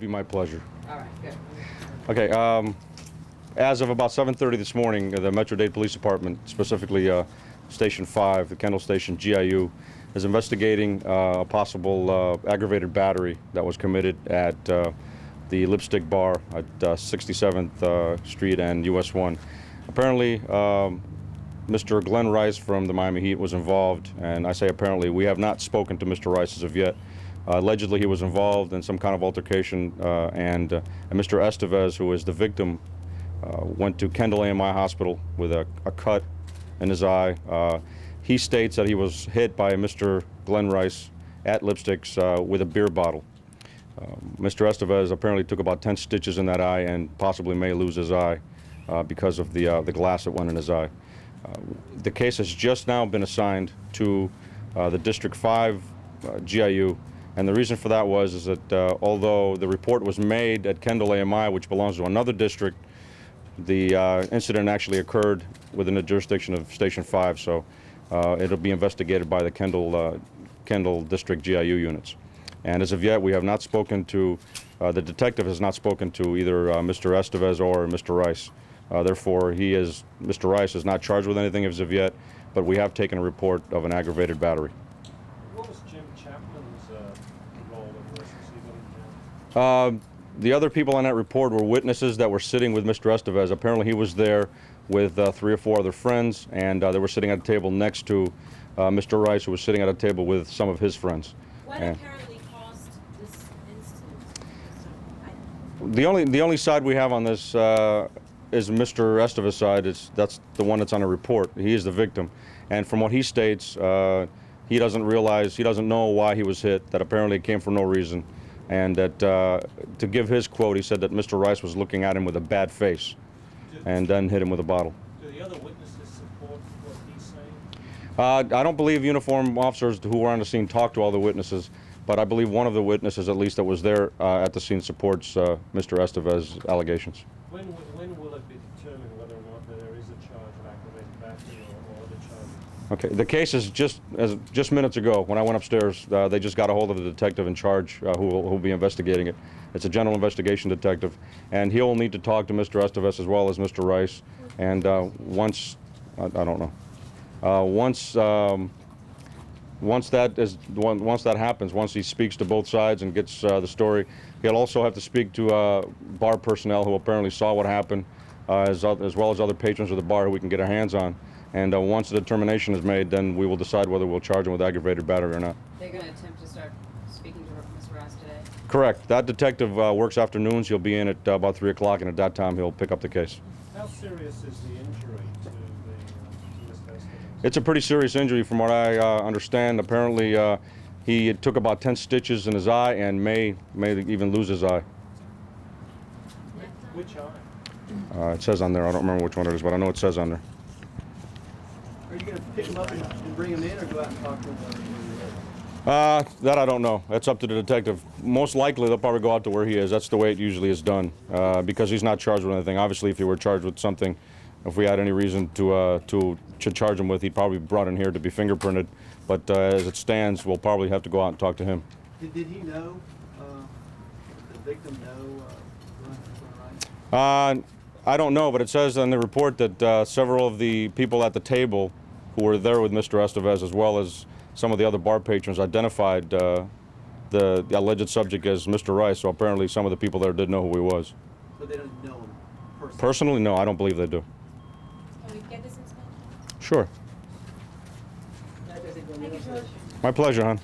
be my pleasure. All right, good. Okay, as of about 7:30 this morning, the Metro-Dade Police Department, specifically Station 5, the Kendall Station GIU, is investigating a possible aggravated battery that was committed at the Lipstick Bar at 67th Street and US 1. Apparently, Mr. Glenn Rice from the Miami Heat was involved, and I say apparently, we have not spoken to Mr. Rice as of yet. Allegedly, he was involved in some kind of altercation, and Mr. Estevez, who is the victim, went to Kendall AMI Hospital with a cut in his eye. He states that he was hit by Mr. Glenn Rice at Lipsticks with a beer bottle. Mr. Estevez apparently took about 10 stitches in that eye and possibly may lose his eye because of the glass that went in his eye. The case has just now been assigned to the District 5 GIU, and the reason for that is that although the report was made at Kendall AMI, which belongs to another district, the incident actually occurred within the jurisdiction of Station 5, so it'll be investigated by the Kendall District GIU units. And as of yet, we have not spoken to, the detective has not spoken to either Mr. Estevez or Mr. Rice. Therefore, Mr. Rice is not charged with anything as of yet, but we have taken a report of an aggravated battery. What was Jim Chapman's role in this? The other people on that report were witnesses that were sitting with Mr. Estevez. Apparently he was there with 3 or 4 other friends, and they were sitting at a table next to Mr. Rice, who was sitting at a table with some of his friends. What apparently caused this incident? The only side we have on this is Mr. Estevez's side. That's the one that's on the report. He is the victim, and from what he states, he doesn't know why he was hit, that apparently it came for no reason, and that to give his quote, he said that Mr. Rice was looking at him with a bad face and then hit him with a bottle. Do the other witnesses support what he's saying? I don't believe uniformed officers who were on the scene talked to all the witnesses, but I believe one of the witnesses, at least that was there at the scene, supports Mr. Estevez's allegations. When will it be determined whether or not there is a charge of aggravated battery or other charges? Okay, the case is just minutes ago, when I went upstairs, they just got a hold of the detective in charge who will be investigating it. It's a general investigation detective, and he'll need to talk to Mr. Estevez as well as Mr. Rice, and once that happens, once he speaks to both sides and gets the story, he'll also have to speak to bar personnel who apparently saw what happened, as well as other patrons of the bar who we can get our hands on. And once the determination is made, then we will decide whether we'll charge him with aggravated battery or not. They're going to attempt to start speaking to Mr. Rice today? Correct. That detective works afternoons. He'll be in at about 3 o'clock, and at that time he'll pick up the case. How serious is the injury to Mr. Estevez? It's a pretty serious injury from what I understand. Apparently he took about 10 stitches in his eye and may even lose his eye. Which eye? It says on there. I don't remember which one it is, but I know it says on there. Are you going to pick him up and bring him in, or go out and talk to him? That I don't know. That's up to the detective. Most likely they'll probably go out to where he is. That's the way it usually is done, because he's not charged with anything. Obviously, if he were charged with something, if we had any reason to charge him with, he'd probably be brought in here to be fingerprinted. But as it stands, we'll probably have to go out and talk to him. Did he know, the victim know Glenn Rice? I don't know, but it says in the report that several of the people at the table who were there with Mr. Estevez, as well as some of the other bar patrons, identified the alleged subject as Mr. Rice. So apparently some of the people there did know who he was. But they don't know him personally? Personally, no, I don't believe they do. Can we get this inspection? Sure. My pleasure, hon.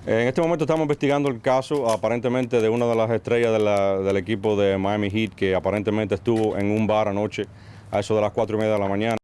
En este momento estamos investigando el caso aparentemente de una de las estrellas del equipo de Miami Heat que aparentemente estuvo en un bar anoche a eso de las 4:30 de la mañana.